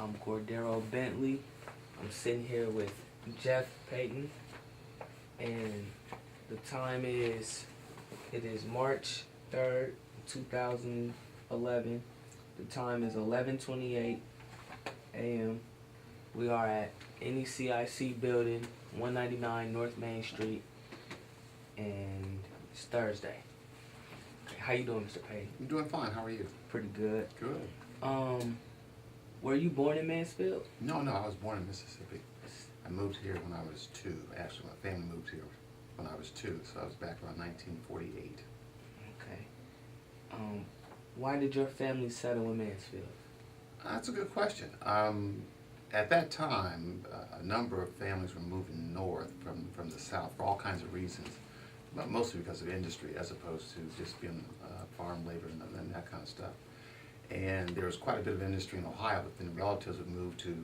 I'm Cordereo Bentley. I'm sitting here with Jeff Payton, and the time is, it is March 3rd, 2011. The time is 11:28 a.m. We are at NECIC building, 199 North Main Street, and it's Thursday. How you doing, Mr. Payton? I'm doing fine. How are you? Pretty good. Good. Were you born in Mansfield? No, I was born in Mississippi. I moved here when I was 2. Actually, my family moved here when I was 2, so I was back around 1948. Okay. Why did your family settle in Mansfield? That's a good question. At that time, a number of families were moving north from the south for all kinds of reasons, but mostly because of industry as opposed to just being farm labor and that kind of stuff. And there was quite a bit of industry in Ohio, but then relatives would move to,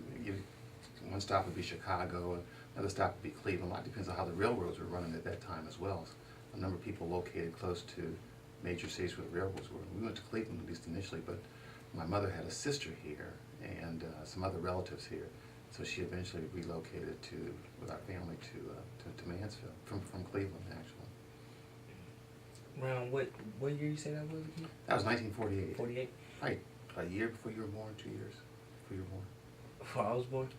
one stop would be Chicago, and another stop would be Cleveland. A lot depends on how the railroads were running at that time as well. So a number of people located close to major cities where the railroads were. We went to Cleveland at least initially, but my mother had a sister here and some other relatives here. So she eventually relocated with our family to Mansfield, from Cleveland actually. Around what year you say that was again? That was 1948. 48? Right, a year before you were born, 2 years before you were born. Before I was born?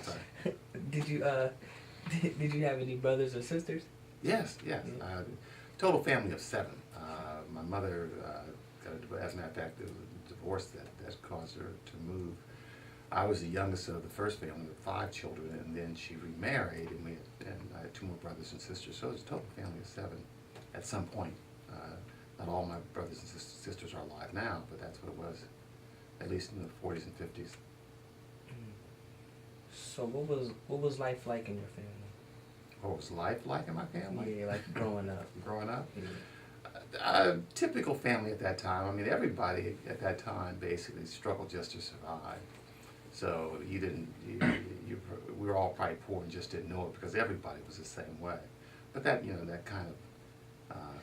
Sorry. Did you have any brothers or sisters? Yes. Total family of 7. My mother as a matter of fact, there was a divorce that caused her to move. I was the youngest of the first family with 5 children, and then she remarried, and I had 2 more brothers and sisters. So it was a total family of 7 at some point. Not all my brothers and sisters are alive now, but that's what it was, at least in the 40s and 50s. So what was life like in your family? What was life like in my family? Yeah, like growing up. Growing up? Yeah. Typical family at that time. I mean, everybody at that time basically struggled just to survive. So we were all probably poor and just didn't know it because everybody was the same way. But that kind of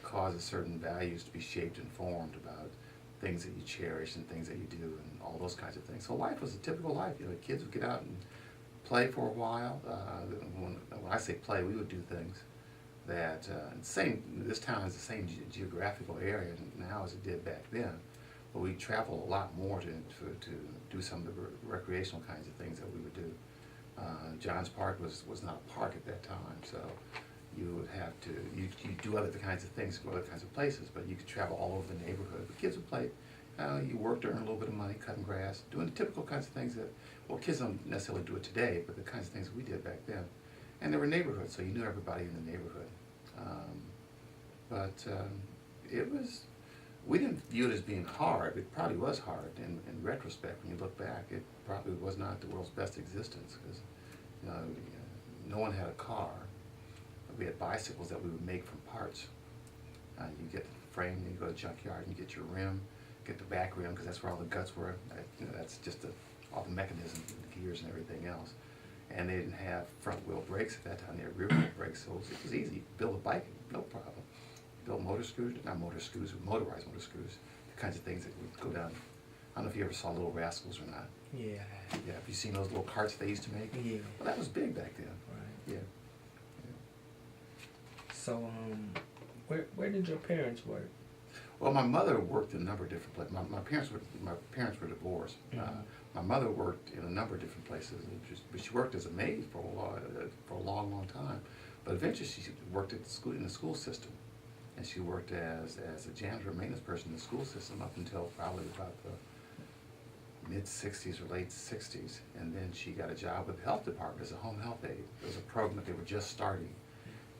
causes certain values to be shaped and formed about things that you cherish and things that you do and all those kinds of things. So life was a typical life. Kids would get out and play for a while. When I say play, we would do things that this town has the same geographical area now as it did back then, but we travel a lot more to do some of the recreational kinds of things that we would do. Johns Park was not a park at that time, so you would have to, you do other kinds of things, go other kinds of places, but you could travel all over the neighborhood. The kids would play, you worked to earn a little bit of money, cutting grass, doing the typical kinds of things that, well, kids don't necessarily do it today, but the kinds of things that we did back then. And there were neighborhoods, so you knew everybody in the neighborhood. We didn't view it as being hard. It probably was hard in retrospect. When you look back, it probably was not the world's best existence because no one had a car. We had bicycles that we would make from parts. You get the frame, then you go to the junkyard and you get your rim, get the back rim because that's where all the guts were. That's just all the mechanisms, the gears and everything else. And they didn't have front wheel brakes at that time. They had rear wheel brakes, so it was easy. Build a bike, no problem. Build motorized motor screws, the kinds of things that would go down. I don't know if you ever saw Little Rascals or not. Yeah. Yeah, have you seen those little carts they used to make? Yeah. Well, that was big back then. Right. Yeah. So, where did your parents work? Well, my mother worked in a number of different places. My parents were divorced. Mm-hmm. My mother worked in a number of different places, but she worked as a maid for a long time. But eventually, she worked at in the school system, and she worked as a janitor maintenance person in the school system up until probably about the mid-60s or late 60s. And then she got a job with the health department as a home health aide. It was a program that they were just starting.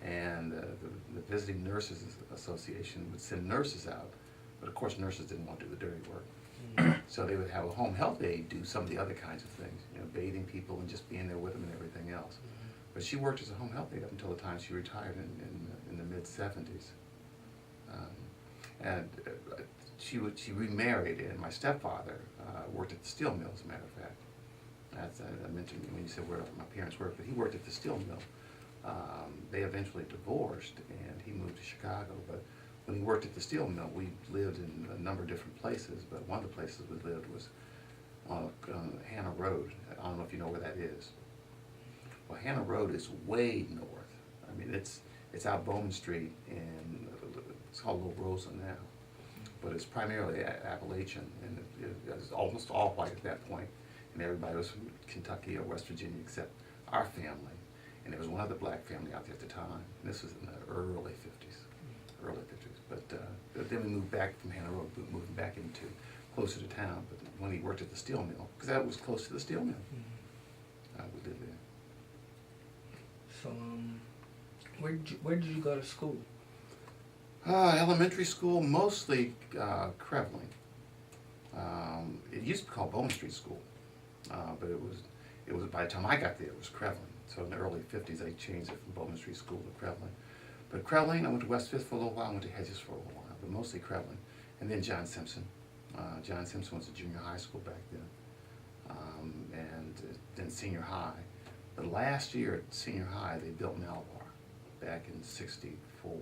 And the Visiting Nurses Association would send nurses out, but of course nurses didn't want to do the dirty work. Mm-hmm. So they would have a home health aide do some of the other kinds of things, bathing people and just being there with them and everything else. Mm-hmm. But she worked as a home health aide up until the time she retired in the mid-70s. She remarried, and my stepfather worked at the steel mill, as a matter of fact. I mentioned when you said where my parents worked, but he worked at the steel mill. They eventually divorced, and he moved to Chicago. But when he worked at the steel mill, we lived in a number of different places. But one of the places we lived was on Hannah Road. I don't know if you know where that is. Well, Hannah Road is way north. I mean, it's out Bowman Street, and it's called Little Rosa now. But it's primarily Appalachian, and it was almost all white at that point, and everybody was from Kentucky or West Virginia except our family, and there was one other black family out there at the time. And this was in the early 50s. But then we moved back from Hannah Road, moving back into closer to town. But when he worked at the steel mill, because that was close to the steel mill, we lived there. So, where did you go to school? Elementary school, mostly Crevling. It used to be called Bowman Street School, but it was by the time I got there, it was Crevling. So in the early 50s, they changed it from Bowman Street School to Crevling. But Crevling, I went to West Fifth for a little while, I went to Hedges for a little while, but mostly Crevling. And then John Simpson. John Simpson was a junior high school back then, and then senior high. The last year at senior high, they built Malabar back in '64.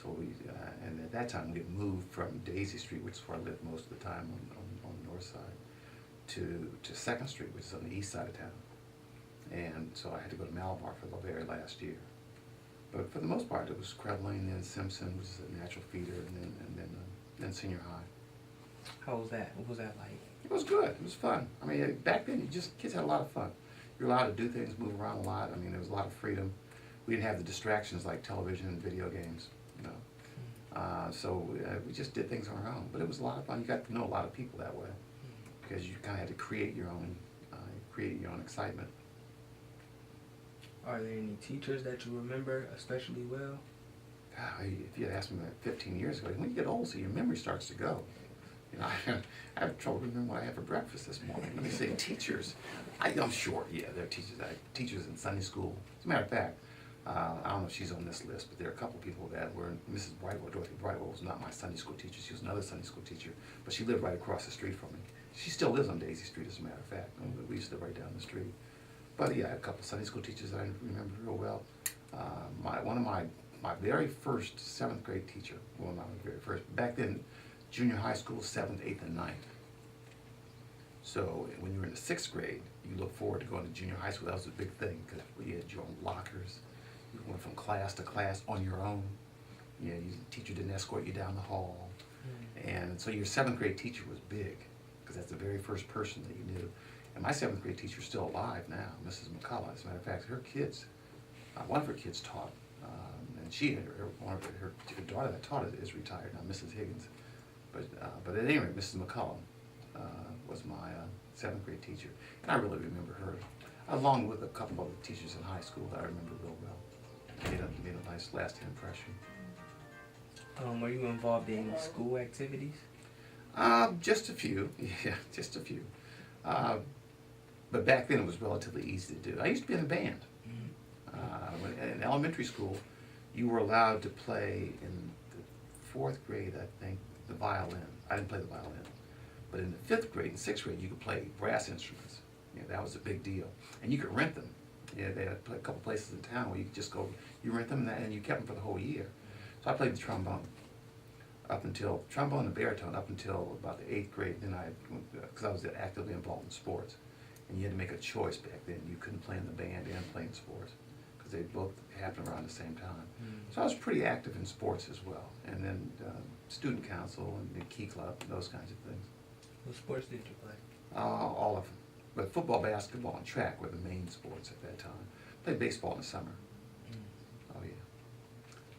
So and at that time, we had moved from Daisy Street, which is where I lived most of the time on the north side, to 2nd Street, which is on the east side of town. And so I had to go to Malabar for the very last year. But for the most part, it was Crevling, then Simpson, which is a natural feeder, and then senior high. How was that? What was that like? It was good. It was fun. I mean, back then, kids had a lot of fun. You were allowed to do things, move around a lot. I mean, there was a lot of freedom. We didn't have the distractions like television and video games, you know. So we just did things on our own. But it was a lot of fun. You got to know a lot of people that way because you kind of had to create your own excitement. Are there any teachers that you remember especially well? God, if you had asked me that 15 years ago, when you get old, so your memory starts to go. You know, I have trouble remembering what I had for breakfast this morning. When you say teachers, I'm sure, yeah, there are teachers. Teachers in Sunday school. As a matter of fact, I don't know if she's on this list, but there are a couple people that were, Mrs. Brightwell, Dorothy Brightwell was not my Sunday school teacher. She was another Sunday school teacher, but she lived right across the street from me. She still lives on Daisy Street, as a matter of fact. We used to live right down the street. But yeah, I had a couple Sunday school teachers that I remember real well. One of my very first 7th grade teacher, well, not my very first, back then, junior high school, 7th, 8th, and 9th. So when you were in the 6th grade, you look forward to going to junior high school. That was a big thing because you had your own lockers. You went from class to class on your own. You know, your teacher didn't escort you down the hall. And so your 7th grade teacher was big because that's the very first person that you knew. And my 7th grade teacher is still alive now, Mrs. McCullough. As a matter of fact, her kids, one of her kids taught, and her daughter that taught it is retired now, Mrs. Higgins. But at any rate, Mrs. McCullough was my 7th grade teacher, and I really remember her, along with a couple of other teachers in high school that I remember real well. Made a nice lasting impression. Were you involved in any school activities? Just a few, yeah, just a few. But back then it was relatively easy to do. I used to be in a band. In elementary school, you were allowed to play in the 4th grade, I think, the violin. I didn't play the violin. But in the 5th grade and 6th grade, you could play brass instruments. You know, that was a big deal. And you could rent them. Yeah, they had a couple places in town where you could just go, you rent them and you kept them for the whole year. So I played the trombone and baritone up until about the 8th grade. Then because I was actively involved in sports. And you had to make a choice back then. You couldn't play in the band and play in sports because they both happened around the same time. So I was pretty active in sports as well. And then student council and the key club and those kinds of things. What sports did you play? All of them. But football, basketball, and track were the main sports at that time. Played baseball in the summer. Oh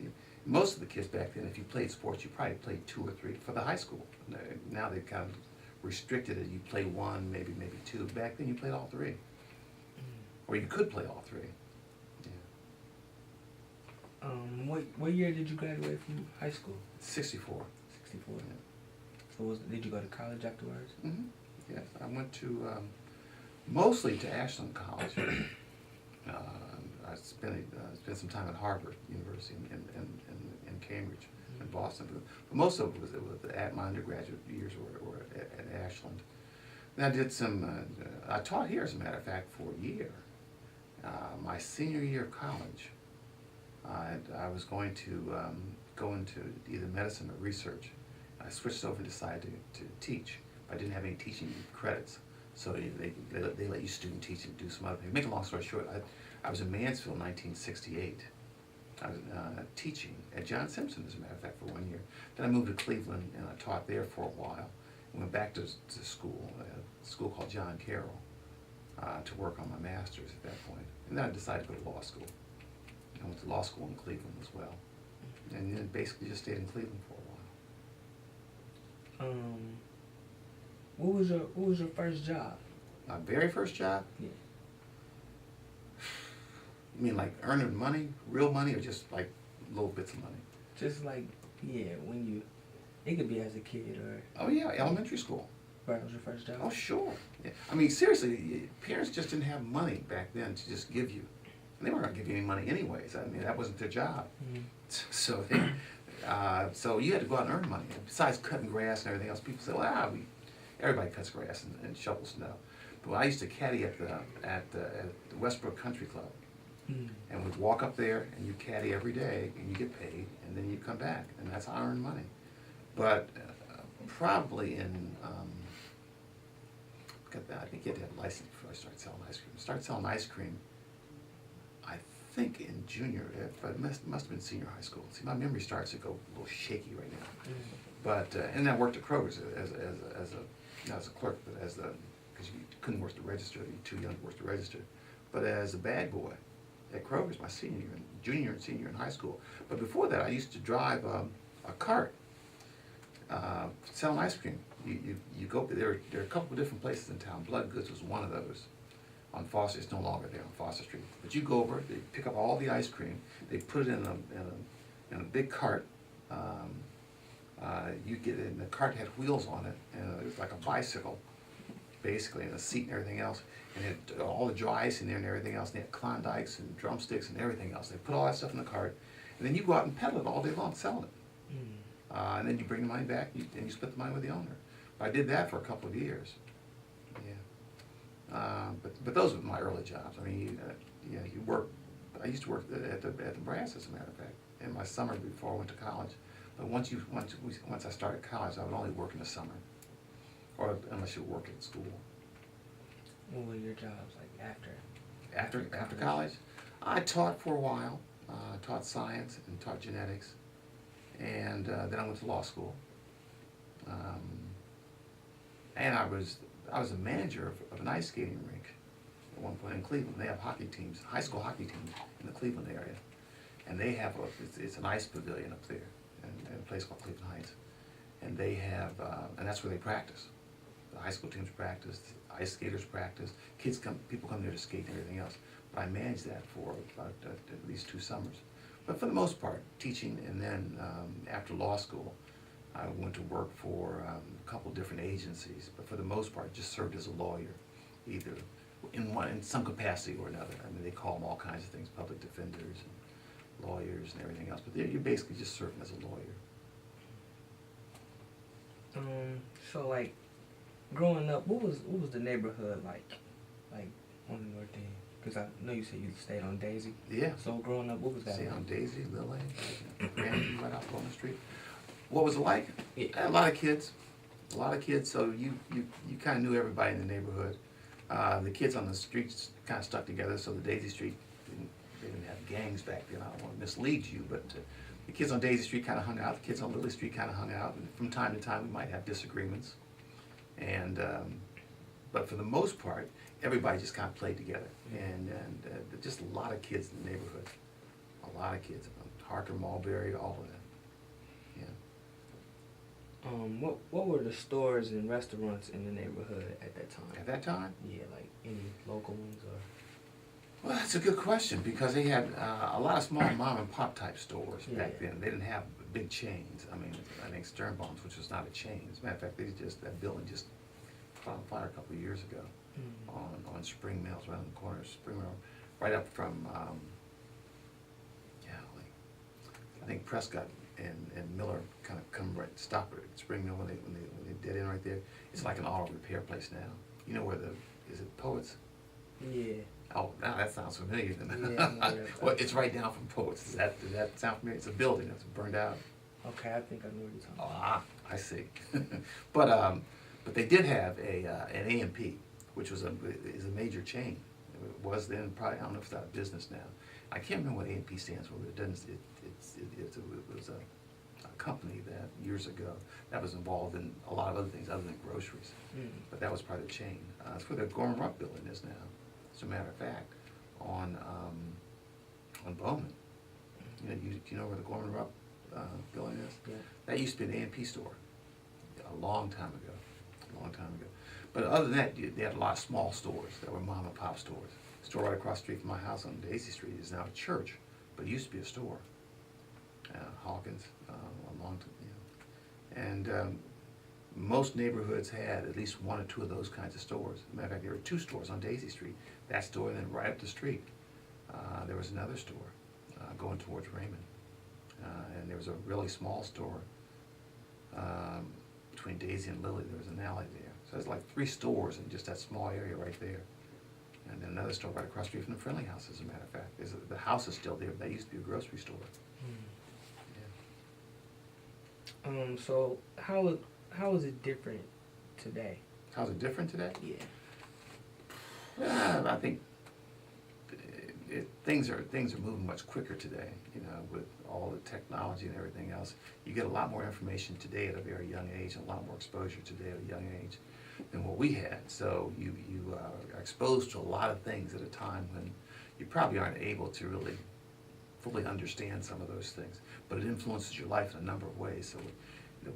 yeah. Most of the kids back then, if you played sports, you probably played 2 or 3 for the high school. Now they've kind of restricted it. You play 1, maybe 2. Back then you played all 3. Or you could play all 3. Yeah. What year did you graduate from high school? 64. 64. Yeah. So did you go to college afterwards? Mm-hmm. Yes, I went to mostly to Ashland College. I spent some time at Harvard University in Cambridge and Boston, but most of it was at my undergraduate years or at Ashland. Then I did some. I taught here, as a matter of fact, for a year. My senior year of college, I was going to go into either medicine or research. I switched over and decided to teach. I didn't have any teaching credits, So they let you student teach and do some other things. Make a long story short, I was in Mansfield in 1968. I was teaching at John Simpson, as a matter of fact, for 1 year. Then I moved to Cleveland and I taught there for a while. And went back to school, a school called John Carroll, to work on my master's at that point. And then I decided to go to law school. I went to law school in Cleveland as well. And then basically just stayed in Cleveland for a while. What was your first job? My very first job? Yeah. You mean like earning money, real money, or just like little bits of money? Just like, yeah, it could be as a kid or. Oh yeah, elementary school. Right, was your first job? Oh sure. Yeah. I mean seriously, parents just didn't have money back then to just give you. And they weren't gonna give you any money anyways. I mean that wasn't their job. Mm-hmm. So so you had to go out and earn money. Besides cutting grass and everything else, people say, well, everybody cuts grass and shovels snow. But I used to caddy at the Westbrook Country Club. Mm. And we'd walk up there and you caddy every day and you get paid and then you come back and that's how I earned money. But probably in, I think you had to have a license before I started selling ice cream. I started selling ice cream, I think in junior, but it must have been senior high school. See, my memory starts to go a little shaky right now. Mm. But, and I worked at Kroger's not as a clerk, but because you couldn't work the register, you're too young to work the register, but as a bag boy at Kroger's my junior and senior in high school. But before that, I used to drive a cart selling ice cream. You go there are a couple of different places in town. Blood Goods was one of those on Foster. It's no longer there on Foster Street. But you go over, they pick up all the ice cream, they put it in a big cart. You get it, and the cart had wheels on it, and it was like a bicycle, basically, and a seat and everything else. And it had all the dry ice in there and everything else. And they had Klondikes and drumsticks and everything else. They put all that stuff in the cart, and then you go out and peddle it all day long, selling it. Mm. And then you bring the money back, and you split the money with the owner. I did that for a couple of years. Yeah. But those were my early jobs. I mean, you work. I used to work at the brass, as a matter of fact, in my summer before I went to college. But once I started college, I would only work in the summer, or unless you work at school. What were your jobs like After college? I taught for a while. Taught science and taught genetics, and then I went to law school. And I was a manager of an ice skating rink at one point in Cleveland. They have hockey teams, high school hockey teams in the Cleveland area, and they have it's an ice pavilion up there in a place called Cleveland Heights, and they have and that's where they practice. The high school teams practice, ice skaters practice, people come there to skate and everything else. But I managed that for about at least 2 summers. But for the most part, teaching, and then after law school, I went to work for a couple different agencies. But for the most part, just served as a lawyer, either in some capacity or another. I mean, they call them all kinds of things, public defenders and lawyers and everything else. But you're basically just serving as a lawyer. So like, growing up, what was the neighborhood like on the north end? Because I know you said you stayed on Daisy. Yeah. So growing up, what was that Stayed like? on Daisy, Lily, Grand, right out on the street. What was it like? Yeah. A lot of kids. So you kind of knew everybody in the neighborhood. The kids on the streets kind of stuck together. So the Daisy Street they didn't have gangs back then. I don't want to mislead you, but the kids on Daisy Street kind of hung out. The kids on Lily Street kind of hung out. And from time to time, we might have disagreements. And but for the most part, everybody just kind of played together. And just a lot of kids in the neighborhood. A lot of kids. Harker, Mulberry, all of that. Yeah. What were the stores and restaurants in the neighborhood at that time? At that time? Yeah, like any local ones or? Well, that's a good question, because they had a lot of small mom and pop type stores back then. They didn't have big chains. I mean, I think Sternbaum's, which was not a chain. As a matter of fact, that building just caught on fire a couple of years ago on Spring Mills, right on the corner of Spring Mill, right up from, I think Prescott and Miller kind of stop at Spring Mill when they dead end right there. It's like an auto repair place now. You know where is it Poets? Yeah. Oh, now that sounds familiar. Yeah, Well, it's right down from Poets. Does that sound familiar? It's a building that's burned out. Okay, I think I know what you're talking about. Ah, I see. But they did have an A&P which is a major chain. It was then, probably, I don't know if it's out of business now. I can't remember what A&P stands for, but it doesn't, it was a company that years ago that was involved in a lot of other things other than groceries. But that was part of the chain. It's where the Gorman Rupp building is now, as a matter of fact, on Bowman. You know, do you know where the Gorman Rupp building is? Yeah. That used to be an A&P store a long time ago. But other than that, they had a lot of small stores that were mom and pop stores. The store right across the street from my house on Daisy Street is now a church, but it used to be a store. Hawkins, a long time, you know. And most neighborhoods had at least one or two of those kinds of stores. As a matter of fact, there were two stores on Daisy Street. That store, and then right up the street, there was another store going towards Raymond. And there was a really small store between Daisy and Lily. There was an alley there. So there's like 3 stores in just that small area right there. And then another store right across the street from the Friendly House, as a matter of fact. The house is still there, but that used to be a grocery store. Yeah. So how is it different today? How's it different today? Yeah. I think things are moving much quicker today. You know, with all the technology and everything else, you get a lot more information today at a very young age, and a lot more exposure today at a young age than what we had. So you are exposed to a lot of things at a time when you probably aren't able to really fully understand some of those things. But it influences your life in a number of ways. So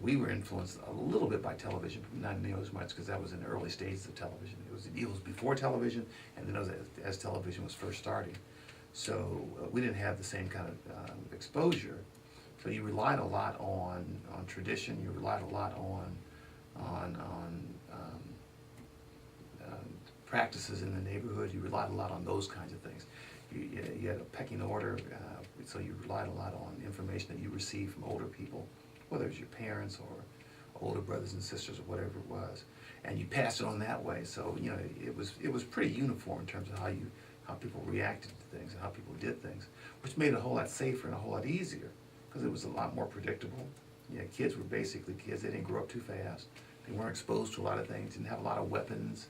we were influenced a little bit by television, but not nearly as much, because that was in the early stages of television. It was before television, and then it was as television was first starting. So we didn't have the same kind of exposure. So you relied a lot on tradition. You relied a lot on practices in the neighborhood. You relied a lot on those kinds of things. You had a pecking order, so you relied a lot on information that you received from older people, whether it was your parents or older brothers and sisters or whatever it was, and you passed it on that way. So you know, it was pretty uniform in terms of how people reacted to things and how people did things, which made it a whole lot safer and a whole lot easier, because it was a lot more predictable. You know, kids were basically kids. They didn't grow up too fast. They weren't exposed to a lot of things. Didn't have a lot of weapons.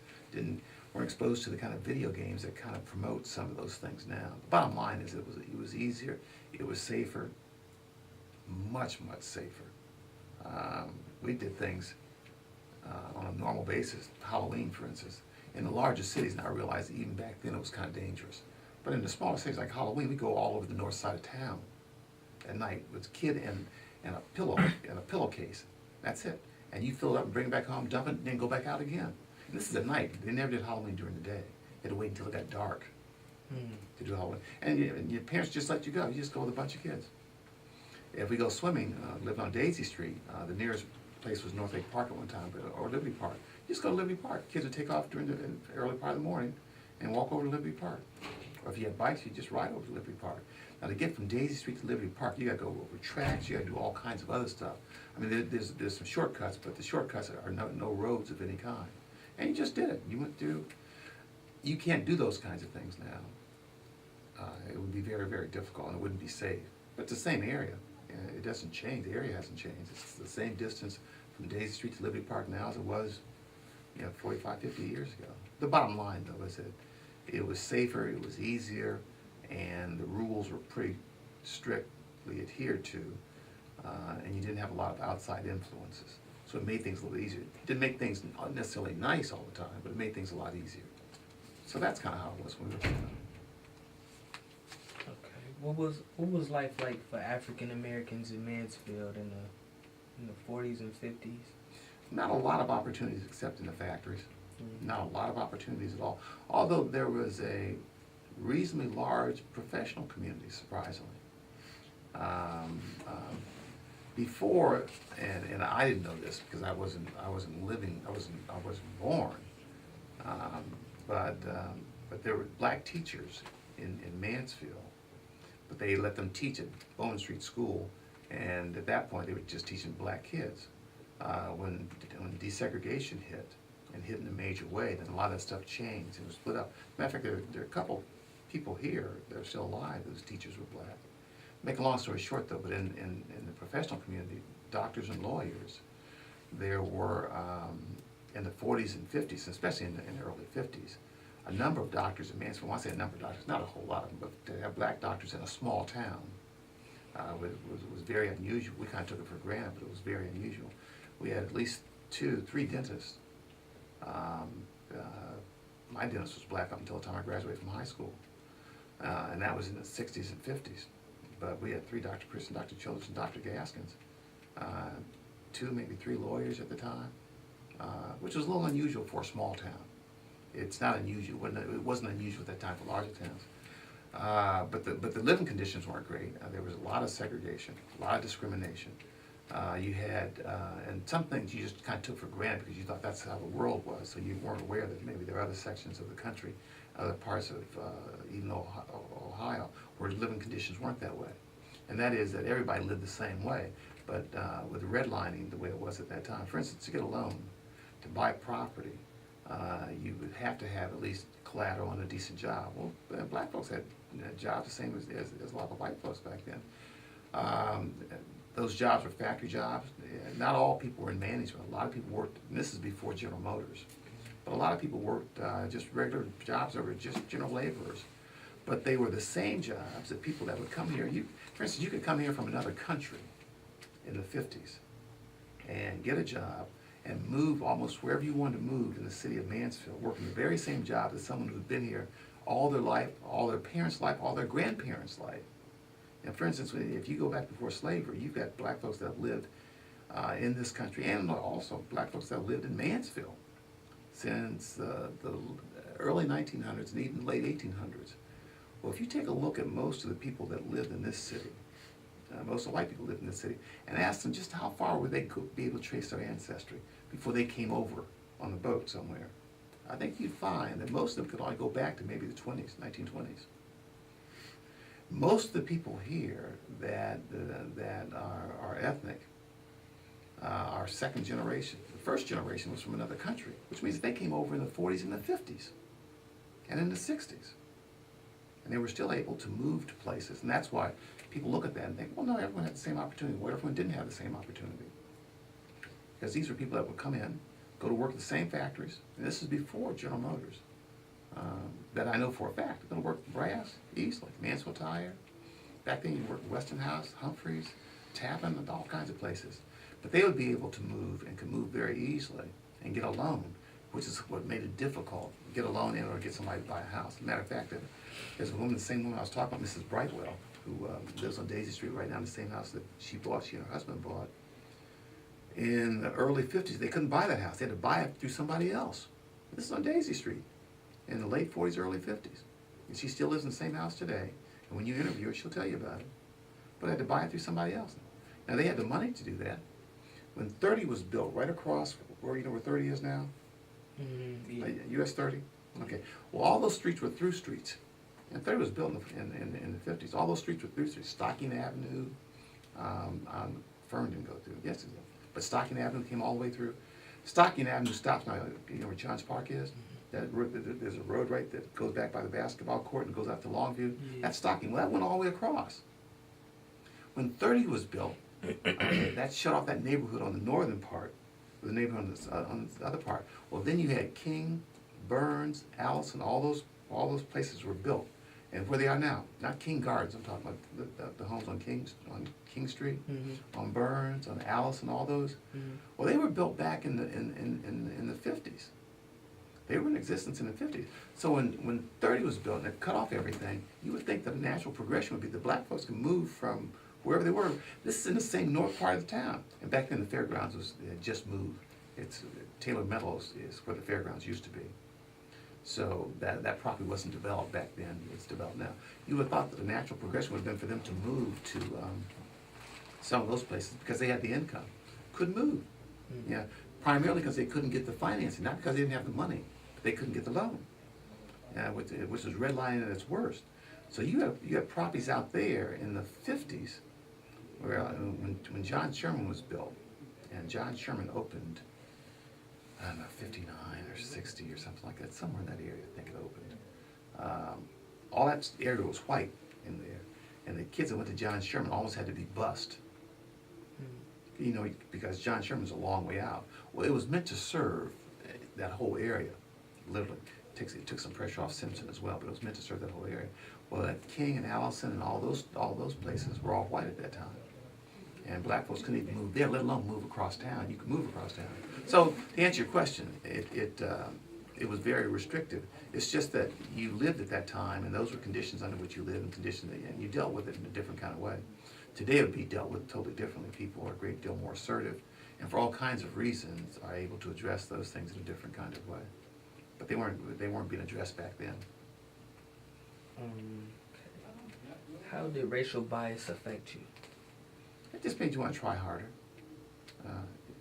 Weren't exposed to the kind of video games that kind of promote some of those things now. The bottom line is it was easier. It was safer. Much safer. We did things on a normal basis. Halloween, for instance. In the larger cities, now I realize that even back then it was kind of dangerous. But in the smaller cities like Halloween, we go all over the north side of town at night with a kid and a pillow and a pillowcase. That's it. And you fill it up and bring it back home, dump it, and then go back out again. And this is at night. They never did Halloween during the day. They had to wait until it got dark to do Halloween. And your parents just let you go. You just go with a bunch of kids. If we go swimming, lived on Daisy Street, the nearest place was North Lake Park at one time, or Liberty Park. You just go to Liberty Park. Kids would take off during the early part of the morning and walk over to Liberty Park. Or if you had bikes, you just ride over to Liberty Park. Now to get from Daisy Street to Liberty Park, you gotta go over tracks, you gotta do all kinds of other stuff. I mean, there's some shortcuts, but the shortcuts are no roads of any kind. And you just did it. You went through. You can't do those kinds of things now. It would be very difficult, and it wouldn't be safe. But it's the same area. It doesn't change. The area hasn't changed. It's the same distance from Daisy Street to Liberty Park now as it was, 45, 50 years ago. The bottom line, though, is that it was safer, it was easier, and the rules were pretty strictly adhered to, and you didn't have a lot of outside influences. So it made things a little easier. It didn't make things not necessarily nice all the time, but it made things a lot easier. So that's kind of how it was when we were growing up. Okay. What was life like for African Americans in Mansfield in the 40s and 50s? Not a lot of opportunities except in the factories. Not a lot of opportunities at all. Although there was a reasonably large professional community, surprisingly. Before, and I didn't know this because I wasn't born. But there were black teachers in Mansfield, but they let them teach at Bowman Street School, and at that point they were just teaching black kids. When desegregation hit, and hit in a major way, then a lot of that stuff changed and was split up. Matter of fact, there are a couple people here that are still alive whose teachers were black. Make a long story short, though, but in the professional community, doctors and lawyers, there were in the 40s and 50s, especially in the early 50s, a number of doctors in Mansfield, when I say a number of doctors, not a whole lot of them, but to have black doctors in a small town was very unusual. We kind of took it for granted, but it was very unusual. We had at least 2, 3 dentists. My dentist was black up until the time I graduated from high school, and that was in the 60s and 50s. But we had 3, Dr. Christian, Dr. Childers, and Dr. Gaskins. 2, maybe 3 lawyers at the time, which was a little unusual for a small town. It's not unusual. It wasn't unusual at that time for larger towns. But the living conditions weren't great. There was a lot of segregation, a lot of discrimination. You had, and some things you just kind of took for granted because you thought that's how the world was, so you weren't aware that maybe there are other sections of the country, other parts of even Ohio, where living conditions weren't that way. And that is that everybody lived the same way, but with redlining the way it was at that time. For instance, to get a loan, to buy property, you would have to have at least collateral and a decent job. Well, black folks had jobs the same as a lot of white folks back then. Those jobs were factory jobs. Not all people were in management. A lot of people worked, and this is before General Motors, but a lot of people worked just regular jobs that were just general laborers. But they were the same jobs that people that would come here. For instance, you could come here from another country in the 50s and get a job and move almost wherever you wanted to move in the city of Mansfield, working the very same job as someone who'd been here all their life, all their parents' life, all their grandparents' life. And for instance, if you go back before slavery, you've got black folks that have lived in this country, and also black folks that have lived in Mansfield since the early 1900s and even late 1800s. Well, if you take a look at most of the people that lived in this city, most of the white people lived in this city, and ask them just how far would they be able to trace their ancestry before they came over on the boat somewhere, I think you'd find that most of them could only go back to maybe the 1920s. Most of the people here that are ethnic are second generation. The first generation was from another country, which means they came over in the 40s and the 50s and in the 60s. And they were still able to move to places. And that's why people look at that and think, well, no, everyone had the same opportunity. Well, everyone didn't have the same opportunity. Because these were people that would come in, go to work at the same factories, and this is before General Motors, that I know for a fact. They're going to work brass, easily, Mansfield Tire. Back then you worked at Westinghouse, Humphreys, Tappan, and all kinds of places. But they would be able to move and could move very easily and get a loan, which is what made it difficult, get a loan in order to get somebody to buy a house. As a matter of fact, there's a woman, the same woman I was talking about, Mrs. Brightwell, who lives on Daisy Street right now in the same house that she and her husband bought. In the early 50s, they couldn't buy that house. They had to buy it through somebody else. This is on Daisy Street in the late 40s, early 50s. And she still lives in the same house today. And when you interview her, she'll tell you about it. But they had to buy it through somebody else. Now, they had the money to do that. When 30 was built, right across where, you know where 30 is now? Mm-hmm. Yeah. US 30? Okay. Well, all those streets were through streets. And 30 was built in the 50s. All those streets were through streets. Stocking Avenue, Fern didn't go through. Yes, it did. But Stocking Avenue came all the way through. Stocking Avenue stops now. You know where Johns Park is? Mm-hmm. There's a road right that goes back by the basketball court and goes out to Longview. Yeah. That's Stocking. Well, that went all the way across. When 30 was built, that shut off that neighborhood on the northern part, the neighborhood on the other part. Well, then you had King, Burns, Allison, all those places were built. And where they are now, not King Gardens, I'm talking about the homes on King Street, mm-hmm. on Burns, on Allison, all those. Mm-hmm. Well, they were built back in the 50s. They were in existence in the 50s. So when 30 was built and it cut off everything, you would think that a natural progression would be the black folks could move from wherever they were. This is in the same north part of the town. And back then the fairgrounds had just moved. It's Taylor Meadows is where the fairgrounds used to be. So that property wasn't developed back then. It's developed now. You would have thought that the natural progression would have been for them to move to some of those places because they had the income, could move. Mm-hmm. Yeah, primarily because they couldn't get the financing, not because they didn't have the money, but they couldn't get the loan. Which was redlining at its worst. So you have properties out there in the 50s where when John Sherman was built, and John Sherman opened, I don't know, 59 or 60 or something like that, somewhere in that area, I think it opened. All that area was white in there, and the kids that went to John Sherman almost had to be bused, you know, because John Sherman's a long way out. Well, it was meant to serve that whole area, literally. It took some pressure off Simpson as well, but it was meant to serve that whole area. Well, at King and Allison and all those places were all white at that time. And black folks couldn't even move there, let alone move across town. You could move across town. So to answer your question, it was very restrictive. It's just that you lived at that time, and those were conditions under which you lived, and you dealt with it in a different kind of way. Today it would be dealt with totally differently. People are a great deal more assertive, and for all kinds of reasons are able to address those things in a different kind of way. But they weren't being addressed back then. How did racial bias affect you? It just made you want to try harder.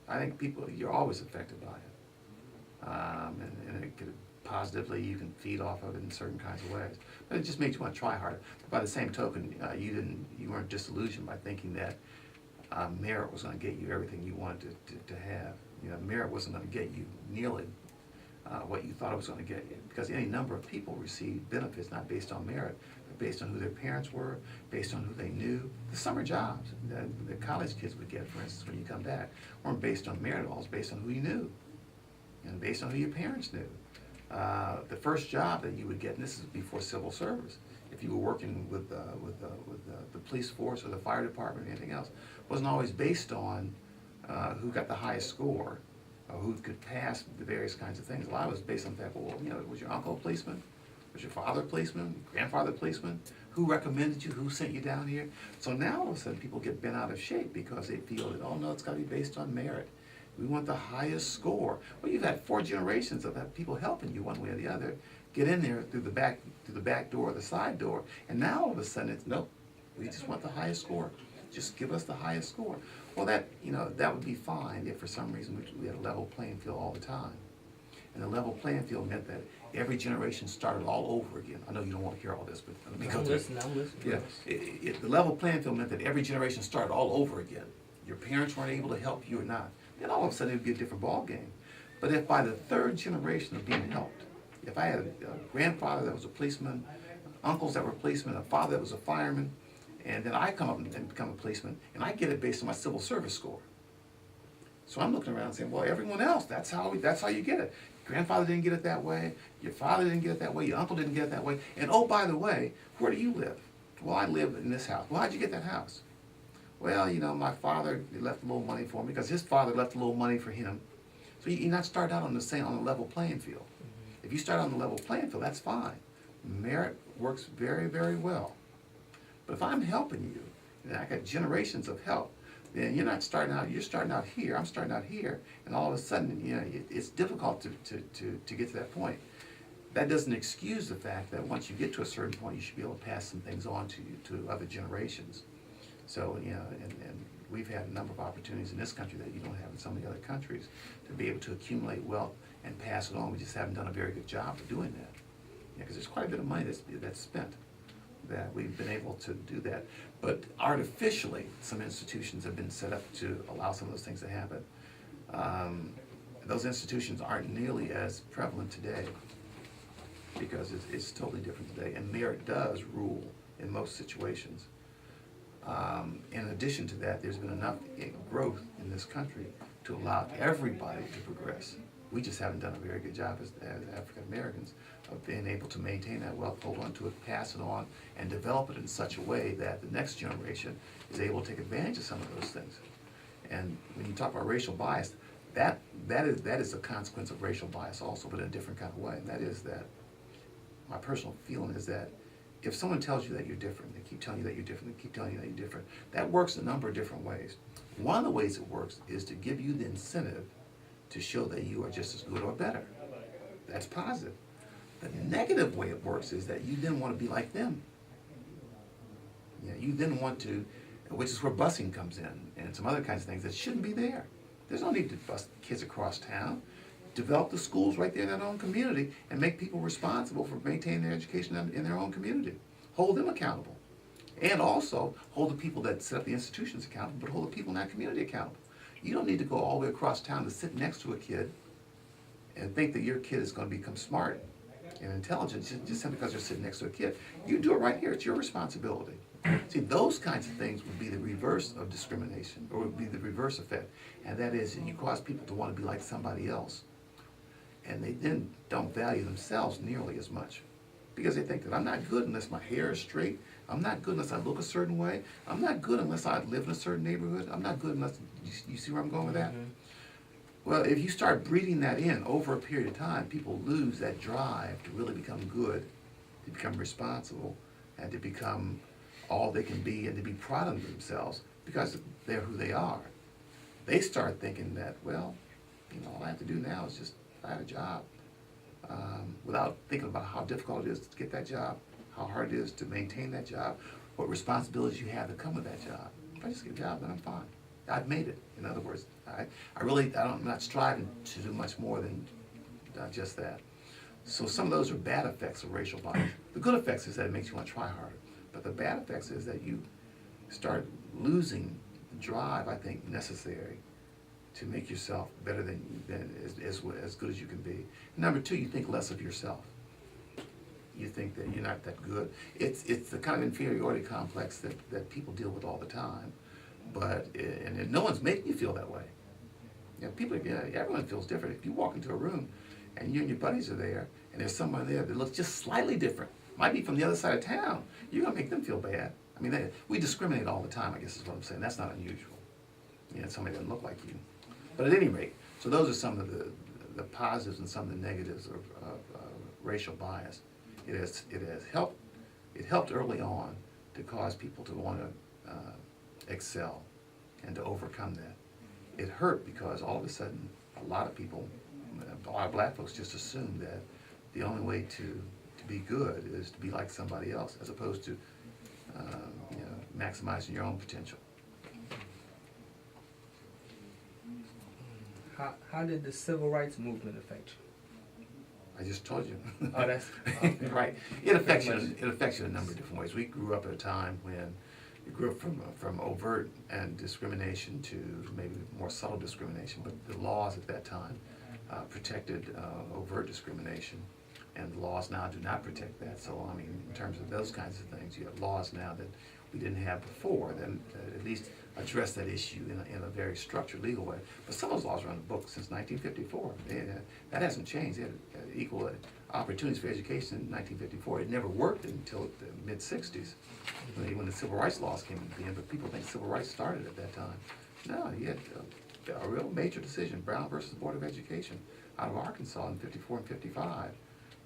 I think you're always affected by it. And it could positively, you can feed off of it in certain kinds of ways. But it just made you want to try harder. But by the same token, you weren't disillusioned by thinking that merit was going to get you everything you wanted to have. Merit wasn't going to get you nearly what you thought it was going to get you. Because any number of people received benefits not based on merit, but based on who their parents were, based on who they knew. The summer jobs the college kids would get, for instance, when you come back, weren't based on merit at all. It was based on who you knew, and based on who your parents knew. The first job that you would get, and this is before civil service, if you were working with the police force or the fire department or anything else, wasn't always based on who got the highest score or who could pass the various kinds of things. A lot of it was based on the fact, well, was your uncle a policeman? Was your father a policeman? Grandfather a policeman? Who recommended you? Who sent you down here? So now all of a sudden people get bent out of shape because they feel that, oh no, it's got to be based on merit. We want the highest score. Well, you've had 4 generations of people helping you one way or the other get in there through the back door or the side door, and now all of a sudden it's nope. We just want the highest score. Just give us the highest score. Well, that would be fine if for some reason we had a level playing field all the time, and the level playing field meant that every generation started all over again. I know you don't want to hear all this, but let me go through it. I'm listening. Yeah, the level playing field meant that every generation started all over again. Your parents weren't able to help you or not. Then all of a sudden it would be a different ball game. But if by the 3rd generation of being helped, if I had a grandfather that was a policeman, uncles that were policemen, a father that was a fireman, and then I come up and become a policeman, and I get it based on my civil service score. So I'm looking around saying, well, everyone else, that's how you get it. Grandfather didn't get it that way, your father didn't get it that way, your uncle didn't get it that way, and oh, by the way, where do you live? Well, I live in this house. Well, how'd you get that house? Well, my father left a little money for me because his father left a little money for him. So you're not starting out on the level playing field. Mm-hmm. If you start on the level playing field, that's fine. Merit works very, very well. But if I'm helping you, and I got generations of help, then you're not starting out, you're starting out here, I'm starting out here, and all of a sudden, it's difficult to get to that point. That doesn't excuse the fact that once you get to a certain point, you should be able to pass some things on to other generations. So, and we've had a number of opportunities in this country that you don't have in some of the other countries to be able to accumulate wealth and pass it on. We just haven't done a very good job of doing that. Because there's quite a bit of money that's spent, that we've been able to do that. But artificially, some institutions have been set up to allow some of those things to happen. Those institutions aren't nearly as prevalent today because it's totally different today. And merit does rule in most situations. In addition to that, there's been enough growth in this country to allow everybody to progress. We just haven't done a very good job as African Americans of being able to maintain that wealth, hold on to it, pass it on, and develop it in such a way that the next generation is able to take advantage of some of those things. And when you talk about racial bias, that is a consequence of racial bias also, but in a different kind of way. And that is that my personal feeling is that if someone tells you that you're different, they keep telling you that you're different, they keep telling you that you're different, that works a number of different ways. One of the ways it works is to give you the incentive to show that you are just as good or better. That's positive. The negative way it works is that you then want to be like them. You then want to, which is where busing comes in and some other kinds of things that shouldn't be there. There's no need to bus kids across town. Develop the schools right there in their own community and make people responsible for maintaining their education in their own community. Hold them accountable. And also hold the people that set up the institutions accountable, but hold the people in that community accountable. You don't need to go all the way across town to sit next to a kid and think that your kid is going to become smart and intelligent just simply because they're sitting next to a kid. You do it right here. It's your responsibility. See, those kinds of things would be the reverse of discrimination, or would be the reverse effect. And that is, you cause people to want to be like somebody else. and they then don't value themselves nearly as much. Because they think that I'm not good unless my hair is straight. I'm not good unless I look a certain way. I'm not good unless I live in a certain neighborhood. I'm not good unless, you see where I'm going with that? Mm-hmm. Well, if you start breeding that in over a period of time, people lose that drive to really become good, to become responsible, and to become all they can be and to be proud of themselves because they're who they are. They start thinking that, well, all I have to do now is just find a job. Without thinking about how difficult it is to get that job, how hard it is to maintain that job, what responsibilities you have that come with that job. If I just get a job, then I'm fine. I've made it. In other words, I'm not striving to do much more than just that. So some of those are bad effects of racial bias. The good effects is that it makes you want to try harder. But the bad effects is that you start losing the drive, I think, necessary to make yourself better than as good as you can be. And number two, you think less of yourself. You think that you're not that good. It's the kind of inferiority complex that people deal with all the time. But and no one's making you feel that way. Everyone feels different. If you walk into a room and you and your buddies are there, and there's someone there that looks just slightly different, might be from the other side of town, you're gonna make them feel bad. I mean, we discriminate all the time, I guess is what I'm saying. That's not unusual. Somebody doesn't look like you. But at any rate, so those are some of the positives and some of the negatives of racial bias. It has helped. It helped early on to cause people to want to excel and to overcome that. It hurt because all of a sudden, a lot of people, a lot of black folks, just assumed that the only way to be good is to be like somebody else, as opposed to maximizing your own potential. How did the civil rights movement affect you? I just told you. Oh, that's right. It affects you in a number of different ways. We grew up at a time when we grew up from overt and discrimination to maybe more subtle discrimination, but the laws at that time protected overt discrimination, and the laws now do not protect that. So, I mean, in terms of those kinds of things, you have laws now that we didn't have before that at least address that issue in a very structured legal way. But some of those laws are on the books since 1954. That hasn't changed. They had equal opportunities for education in 1954. It never worked until the mid-60s when the civil rights laws came into being, but people think civil rights started at that time. No, you had a real major decision, Brown versus Board of Education, out of Arkansas in 54 and 55,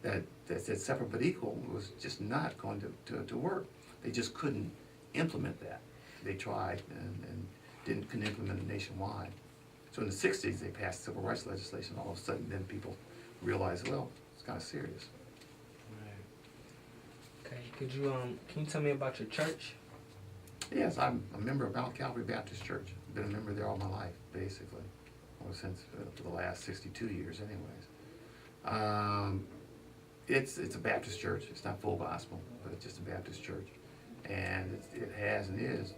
that said separate but equal was just not going to work. They just couldn't implement that. They tried and couldn't implement it nationwide. So in the 60s, they passed civil rights legislation. All of a sudden, then people realized, well, it's kind of serious. Right. Okay. Can you tell me about your church? Yes, I'm a member of Mount Calvary Baptist Church. I've been a member there all my life, basically, since for the last 62 years, anyways. It's a Baptist church. It's not full gospel, but it's just a Baptist church. And it has and is,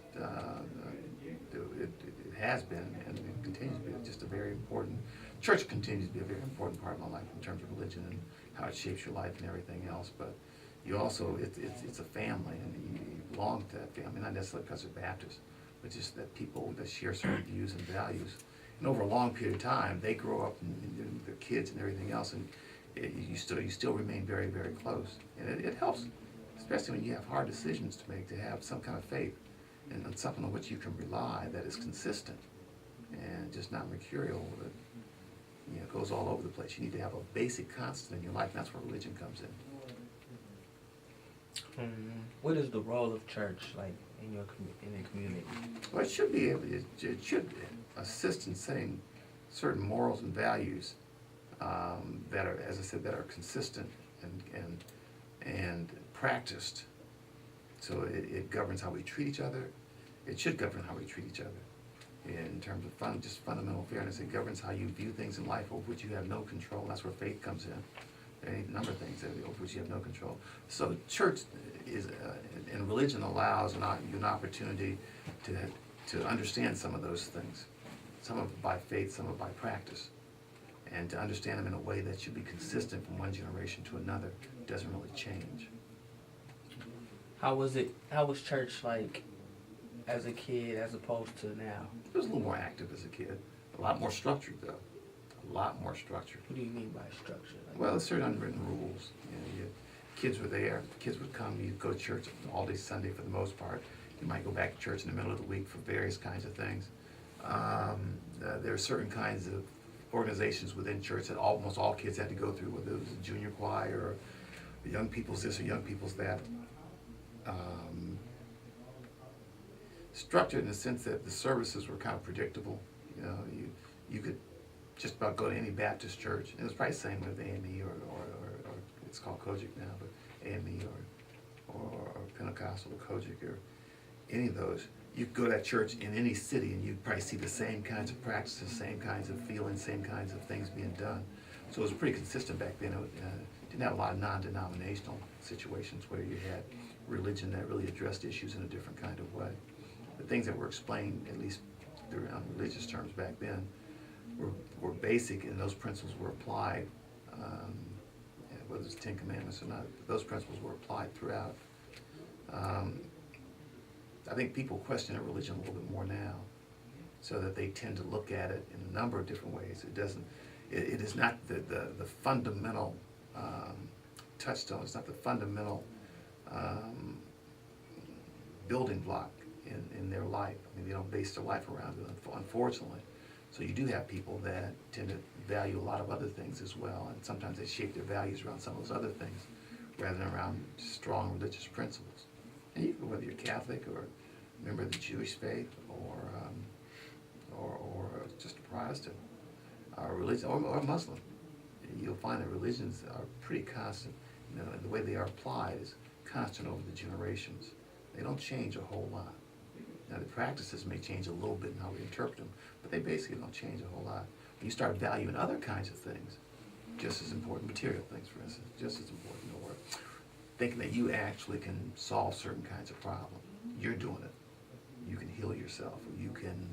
it has been and it continues to be just a very important, church continues to be a very important part of my life in terms of religion and how it shapes your life and everything else. But you also, it's a family, and you belong to that family, not necessarily because they're Baptist, but just that people that share certain views and values. And over a long period of time, they grow up and their kids and everything else, and you still remain very, very close. And it helps, especially when you have hard decisions to make, to have some kind of faith and something on which you can rely that is consistent and just not mercurial, that goes all over the place. You need to have a basic constant in your life, and that's where religion comes in. What is the role of church like in the community? Well, it should be it should assist in setting certain morals and values that are, as I said, that are consistent and practiced. So it governs how we treat each other. It should govern how we treat each other in terms of just fundamental fairness. It governs how you view things in life over which you have no control. That's where faith comes in. There are a number of things over which you have no control. So church is, and religion allows you an opportunity to understand some of those things. Some of it by faith, some of it by practice. And to understand them in a way that should be consistent from one generation to another. It doesn't really change. How was church like as a kid as opposed to now? It was a little more active as a kid. A lot more structured, though. A a lot more structured. What do you mean by structure? Like, Well, there's certain unwritten rules. Kids were there, kids would come, you'd go to church all day Sunday for the most part. You might go back to church in the middle of the week for various kinds of things. There are certain kinds of organizations within church that almost all kids had to go through, whether it was a junior choir or the young people's this or young people's that. Structured in the sense that the services were kind of predictable. You could just about go to any Baptist church. And it was probably the same with AME or it's called Kojic now, but AME or Pentecostal or Kojic or any of those. You could go to that church in any city and you'd probably see the same kinds of practices, same kinds of feelings, same kinds of things being done. So it was pretty consistent back then. It didn't have a lot of non-denominational situations where you had religion that really addressed issues in a different kind of way. The things that were explained, at least on religious terms back then, were basic, and those principles were applied, whether it's 10 Commandments or not, those principles were applied throughout. I think people question a religion a little bit more now, so that they tend to look at it in a number of different ways. It is not the fundamental touchstone, it's not the fundamental building block in their life. I mean, they don't base their life around it, unfortunately. So you do have people that tend to value a lot of other things as well, and sometimes they shape their values around some of those other things rather than around strong religious principles. And you can, whether you're Catholic or a member of the Jewish faith or just a Protestant, religion or Muslim, you'll find that religions are pretty constant. And the way they are applied is constant over the generations. They don't change a whole lot. Now the practices may change a little bit in how we interpret them, but they basically don't change a whole lot. When you start valuing other kinds of things, just as important, material things for instance, just as important, or thinking that you actually can solve certain kinds of problems, you're doing it. You can heal yourself, or you can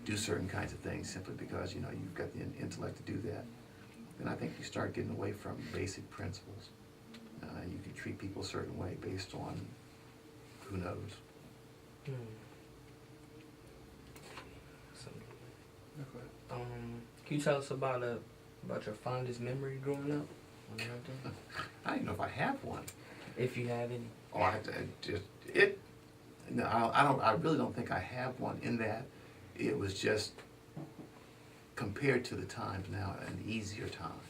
do certain kinds of things simply because you've got the intellect to do that. Then I think you start getting away from basic principles. You can treat people a certain way based on who knows. So, can you tell us about your fondest memory growing up? I don't even know if I have one. If you have any. Oh, I really don't think I have one, in that it was just, compared to the times now, an easier time.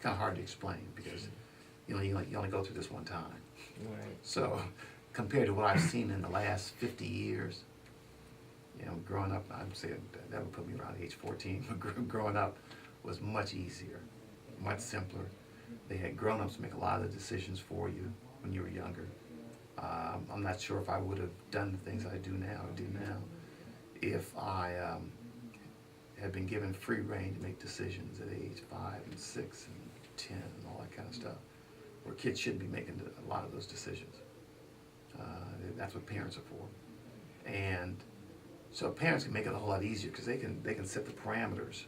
Kind of hard to explain because you only go through this one time. Right. So compared to what I've seen in the last 50 years, growing up, I'm saying that would put me around age 14, but growing up was much easier, much simpler. They had grown-ups make a lot of the decisions for you when you were younger. I'm not sure if I would have done the things I do now if I had been given free rein to make decisions at age 5 and 6 and 10 and all that kind of stuff, where kids shouldn't be making a lot of those decisions. That's what parents are for. And so parents can make it a whole lot easier because they can set the parameters,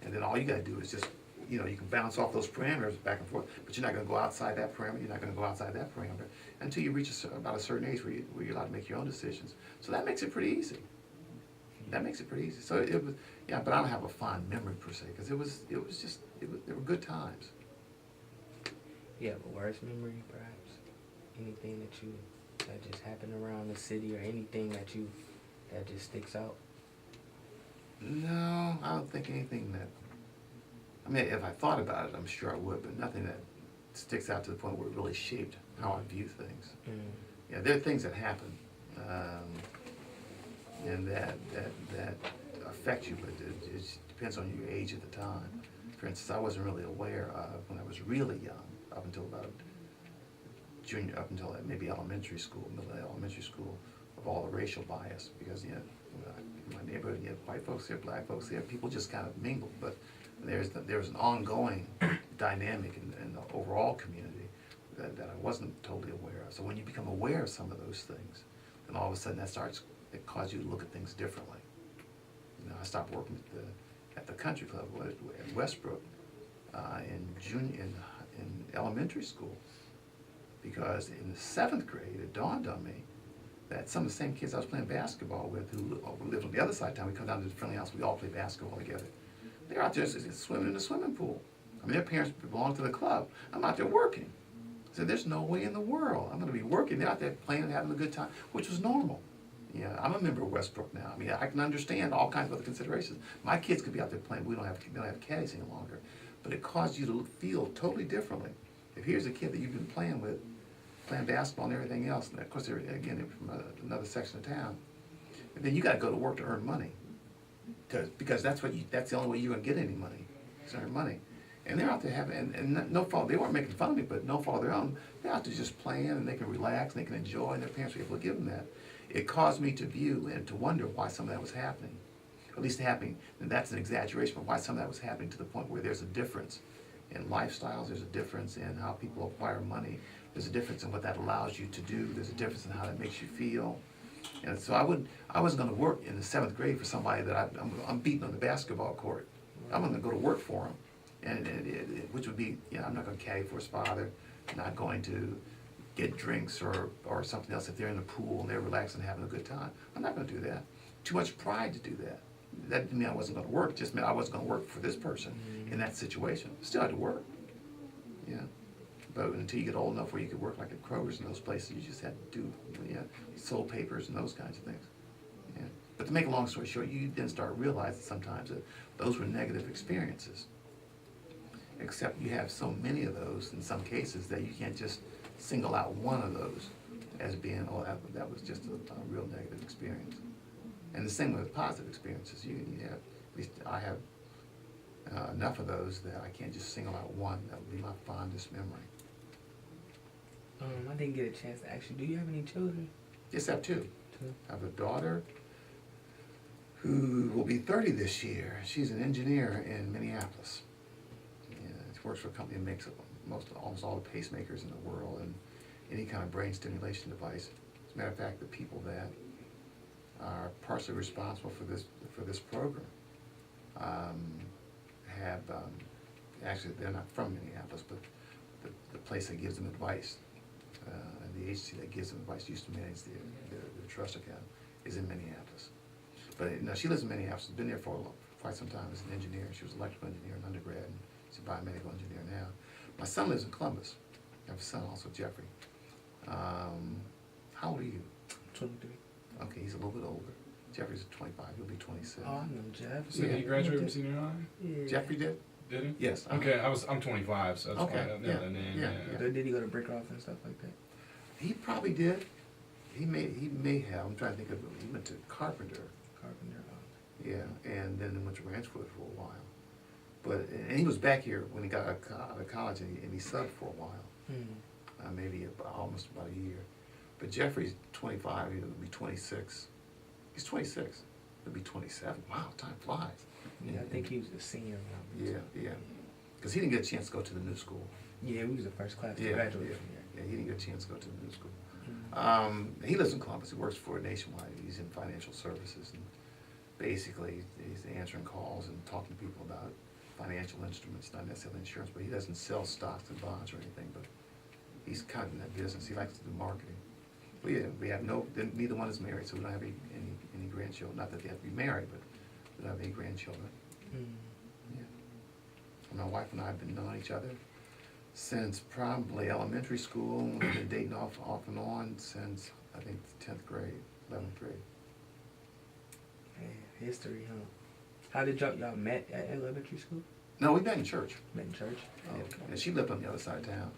and then all you got to do is just, you can bounce off those parameters back and forth, but you're not going to go outside that parameter, you're not going to go outside that parameter until you reach about a certain age where you're allowed to make your own decisions. So that makes it pretty easy. So it was, but I don't have a fond memory per se, because they were good times. You have a worst memory, perhaps? Anything that just happened around the city, or anything that just sticks out? No, I don't think anything that, if I thought about it, I'm sure I would, but nothing that sticks out to the point where it really shaped how I view things. Yeah, there are things that happen, and that affect you, but it depends on your age at the time. For instance, I wasn't really aware of, when I was really young, up until maybe elementary school, middle elementary school, of all the racial bias, because in my neighborhood you have white folks here, black folks here, people just kind of mingled, but there's an ongoing dynamic in the overall community that I wasn't totally aware of. So when you become aware of some of those things, then all of a sudden it causes you to look at things differently. I stopped working at the country club at Westbrook in elementary school, because in the 7th grade it dawned on me that some of the same kids I was playing basketball with, who lived on the other side of town, we come down to the friendly house, we all play basketball together. They're out there swimming in the swimming pool. I mean, their parents belong to the club. I'm out there working. I said, there's no way in the world I'm going to be working. They're out there playing and having a good time, which was normal. Yeah, I'm a member of Westbrook now. I mean, I can understand all kinds of other considerations. My kids could be out there playing. We don't have caddies any longer. But it caused you to feel totally differently. If here's a kid that you've been playing with, playing basketball and everything else, and of course, they're from another section of town, and then you got to go to work to earn money. Because that's the only way you're going to get any money, is earn money. And they're out there having, and no fault, they weren't making fun of me, but no fault of their own. They're out there just playing, and they can relax, and they can enjoy, and their parents were able to give them that. It caused me to view and to wonder why some of that was happening. At least happening, and that's an exaggeration, but why some of that was happening to the point where there's a difference in lifestyles, there's a difference in how people acquire money, there's a difference in what that allows you to do, there's a difference in how that makes you feel. And so I wasn't gonna work in the 7th grade for somebody that I'm beating on the basketball court. I'm gonna go to work for him, and which would be, I'm not gonna caddy for his father, not going to get drinks or something else if they're in the pool and they're relaxing and having a good time. I'm not gonna do that. Too much pride to do that. That didn't mean I wasn't gonna work, just meant I wasn't gonna work for this person in that situation. Still had to work, yeah. But until you get old enough where you could work like at Kroger's and those places, you just had to do, sold papers and those kinds of things. Yeah. But to make a long story short, you then start realizing sometimes that those were negative experiences. Except you have so many of those in some cases that you can't just single out one of those as being, oh, that was just a real negative experience. And the same with positive experiences. You have, at least I have enough of those that I can't just single out one. That would be my fondest memory. I didn't get a chance to ask you, do you have any children? Yes, I have two. Two. I have a daughter who will be 30 this year. She's an engineer in Minneapolis. She works for a company that makes almost all the pacemakers in the world and any kind of brain stimulation device. As a matter of fact, the people that are partially responsible for this program have actually, they're not from Minneapolis, but the place that gives them advice and the agency that gives them advice used to manage the trust account is in Minneapolis. But no, she lives in Minneapolis. She's been there for quite some time as an engineer. She was an electrical engineer in undergrad, and she's a biomedical engineer now. My son lives in Columbus. I have a son also, Jeffrey. How old are you? 23. Okay, he's a little bit older. Jeffrey's 25. He'll be 26. Oh, I know Jeff. So did he graduate from senior high? Yeah. Jeffrey did? Did he? Yes. Okay, I'm 25, so that's Okay, quite yeah, another name. yeah. Did he go to Brickhoff and stuff like that? He probably did. He may have. I'm trying to think of. He went to Carpenter. Carpenter. Yeah, and then went to Ranchwood for a while. And he was back here when he got out of college, and he subbed for a while. Maybe almost about a year. But Jeffrey's 25. He'll be 26. He's 26. He'll be 27. Wow, time flies. Yeah, I think he was a senior. Yeah. Because he didn't get a chance to go to the new school. Yeah, we was the first class to Yeah, graduate yeah. from there. Yeah, he didn't get a chance to go to the new school. Mm-hmm. He lives in Columbus. He works for Nationwide. He's in financial services, and basically he's answering calls and talking to people about financial instruments, not necessarily insurance, but he doesn't sell stocks and bonds or anything, but he's kind of in that business. He likes to do marketing. But yeah, we have neither one is married, so we don't have any grandchildren. Not that they have to be married, but we don't have any grandchildren. Yeah. And my wife and I have been knowing each other since probably elementary school. We've been dating off and on since, I think, 10th grade, 11th grade. Man, history, huh? How did y'all met at elementary school? No, we met in church. Met in church? Oh, Yeah. okay. And she lived on the other side of town.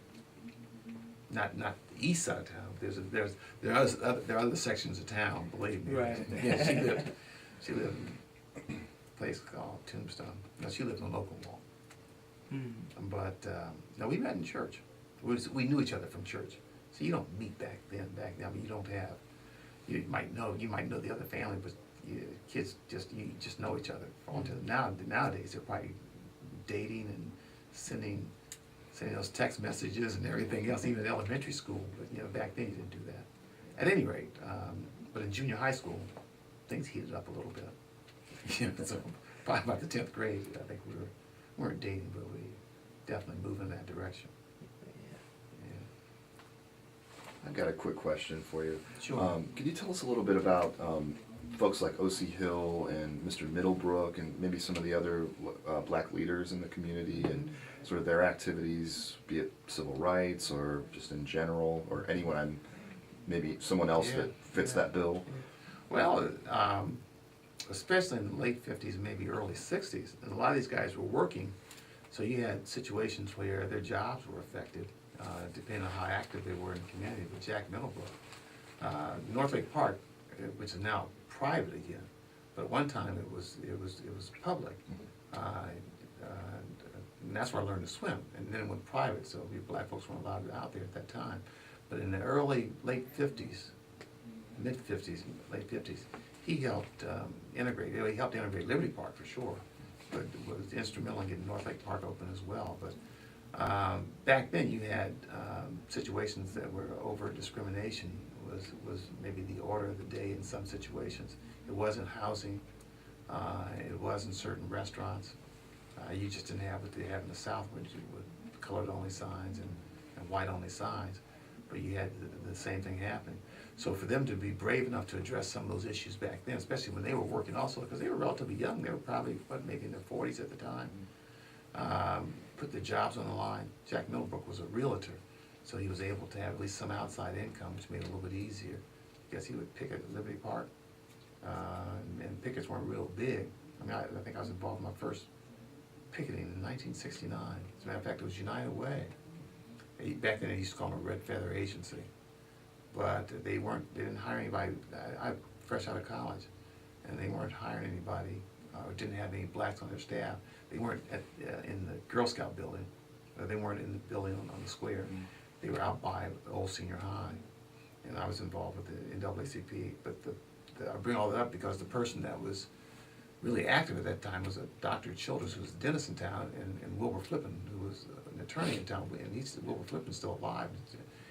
Not the east side of town. There are other sections of town, believe me. Right. Yeah, she lived in a place called Tombstone. No, she lived on Local Wall. But no, we met in church. We knew each other from church. So you don't meet back then. I mean, you don't have. You might know the other family, but kids you just know each other. Nowadays they're probably dating and sending those text messages and everything else, even in elementary school. But back then you didn't do that. At any rate, but in junior high school, things heated up a little bit. So probably about the 10th grade, I think we weren't dating, but we definitely moved in that direction. I've got a quick question for you. Sure. Could you tell us a little bit about folks like O.C. Hill and Mr. Middlebrook and maybe some of the other black leaders in the community and sort of their activities, be it civil rights or just in general, or anyone, maybe someone else Yeah, that fits yeah. that bill? Well, especially in the late 50s, maybe early 60s, and a lot of these guys were working, so you had situations where their jobs were affected, depending on how active they were in the community. But Jack Middlebrook, North Lake Park, which is now private again, but at one time it was public, and that's where I learned to swim. And then it went private, so we black folks weren't allowed out there at that time. But in the late 50s, late 50s, he helped integrate. He helped integrate Liberty Park for sure, but was instrumental in getting North Lake Park open as well. But back then, you had situations that were over discrimination was maybe the order of the day in some situations. It wasn't housing. It wasn't certain restaurants. You just didn't have what they have in the South, with colored only signs and white only signs. But you had the same thing happening. So for them to be brave enough to address some of those issues back then, especially when they were working also, because they were relatively young, they were probably, maybe in their 40s at the time, put their jobs on the line. Jack Middlebrook was a realtor, so he was able to have at least some outside income, which made it a little bit easier. I guess he would picket at Liberty Park, and pickets weren't real big. I mean, I think I was involved in my first picketing in 1969. As a matter of fact, it was United Way. Back then, they used to call them a Red Feather Agency. But they didn't hire anybody. I fresh out of college, and they weren't hiring anybody, or didn't have any blacks on their staff. They weren't in the Girl Scout building. They weren't in the building on the square. They were out by the old senior high, and I was involved with the NAACP. But I bring all that up because the person that was really active at that time was a Dr. Childers, who was a dentist in town, and Wilbur Flippin, who was an attorney in town. And Wilbur Flippin's still alive.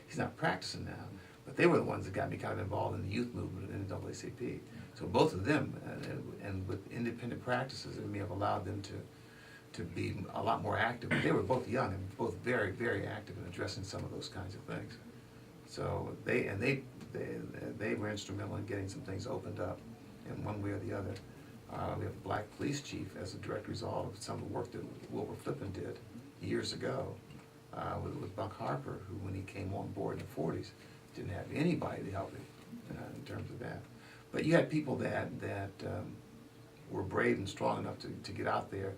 He's not practicing now. But they were the ones that got me kind of involved in the youth movement in the NAACP. So both of them, and with independent practices, it may have allowed them to be a lot more active. But they were both young and both very, very active in addressing some of those kinds of things. So they were instrumental in getting some things opened up in one way or the other. We have a black police chief as a direct result of some of the work that Wilbur Flippin did years ago with Buck Harper, who, when he came on board in the 40s, didn't have anybody to help him in terms of that. But you had people that were brave and strong enough to get out there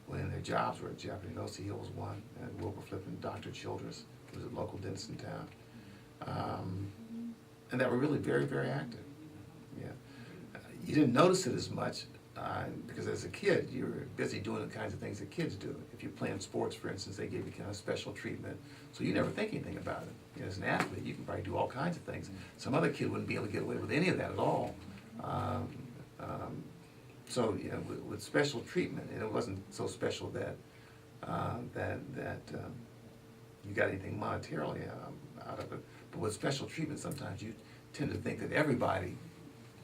when their jobs were at jeopardy. O.C. Hill was one, and Wilbur Flippin, Dr. Childress, who was a local dentist in town, and that were really very, very active. Yeah, you didn't notice it as much because as a kid you were busy doing the kinds of things that kids do. If you're playing sports, for instance, they give you kind of special treatment, so you never think anything about it. You know, as an athlete, you can probably do all kinds of things. Some other kid wouldn't be able to get away with any of that at all. So you know, with special treatment, and it wasn't so special that you got anything monetarily out of it. But with special treatment, sometimes you tend to think that everybody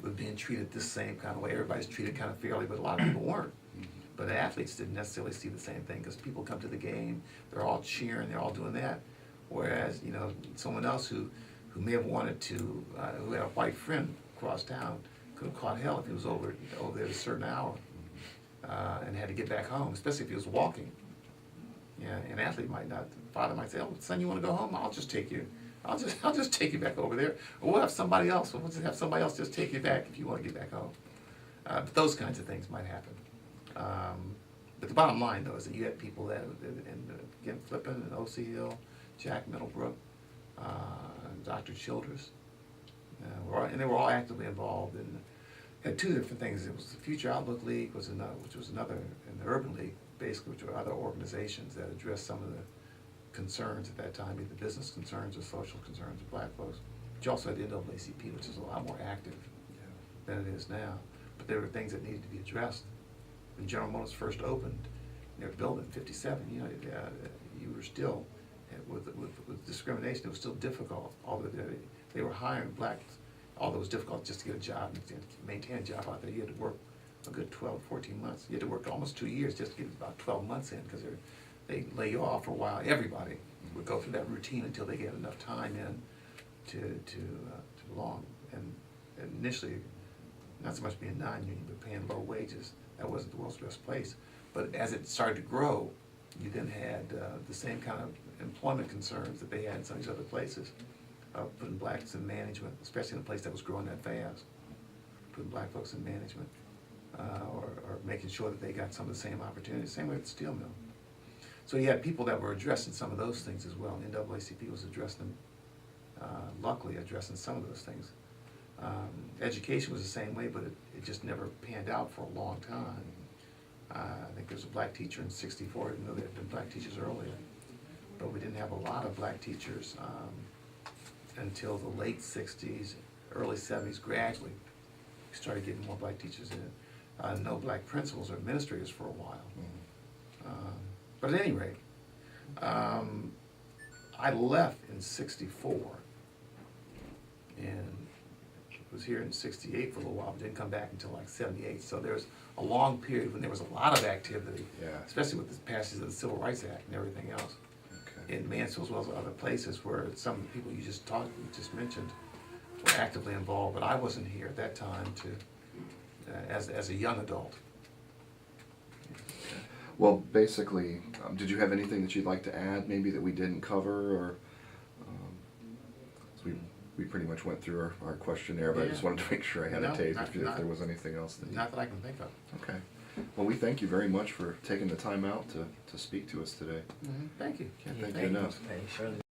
was being treated the same kind of way. Everybody's treated kind of fairly, but a lot of people weren't. But the athletes didn't necessarily see the same thing, because people come to the game, they're all cheering, they're all doing that. Whereas, you know, someone else who may have wanted to, who had a white friend across town, could have caught hell if he was over there at a certain hour and had to get back home, especially if he was walking. Yeah, an athlete might not. The father might say, "Oh, son, you want to go home? I'll just take you. I'll just take you back over there. Or we'll have somebody else. We'll just have somebody else just take you back if you want to get back home." But those kinds of things might happen. But the bottom line, though, is that you had people that, and again, Flippin and O.C. Hill, Jack Middlebrook, Dr. Childress, and they were all actively involved in. Had two different things. It was the Future Outlook League, which was another, and the Urban League, basically, which were other organizations that addressed some of the concerns at that time, either business concerns or social concerns of black folks. But you also had the NAACP, which is a lot more active than it is now. But there were things that needed to be addressed. When General Motors first opened their building in '57, you know, you were still, with discrimination, it was still difficult. Although they were hiring blacks, although it was difficult just to get a job and to maintain a job out there. You had to work a good 12, 14 months. You had to work almost 2 years just to get about 12 months in, because they lay you off for a while. Everybody would go through that routine until they get enough time in to belong. And initially, not so much being non-union, but paying low wages. That wasn't the world's best place. But as it started to grow, you then had the same kind of employment concerns that they had in some of these other places, putting blacks in management, especially in a place that was growing that fast, putting black folks in management, or making sure that they got some of the same opportunities, same way with the steel mill. So you had people that were addressing some of those things as well. The NAACP was addressing them, luckily addressing some of those things. Education was the same way, but it just never panned out for a long time. I think there was a black teacher in '64, even though there had been black teachers earlier. But we didn't have a lot of black teachers until the late '60s, early '70s, gradually. We started getting more black teachers in. No black principals or administrators for a while. But at any rate, I left in '64 and was here in '68 for a little while, but didn't come back until like '78. So there's a long period when there was a lot of activity, Yeah. especially with the passage of the Civil Rights Act and everything else. Okay. In Mansfield as well as other places where some of the people you just mentioned were actively involved, but I wasn't here at that time as a young adult. Well, basically, did you have anything that you'd like to add, maybe that we didn't cover, or so we pretty much went through our questionnaire, but I just Yeah. wanted to make sure I had No, a tape not- if not- there was anything else that you... Not that I can think of. Okay. Well, we thank you very much for taking the time out to speak to us today. Thank you. Can't thank you enough. Hey, Shirley.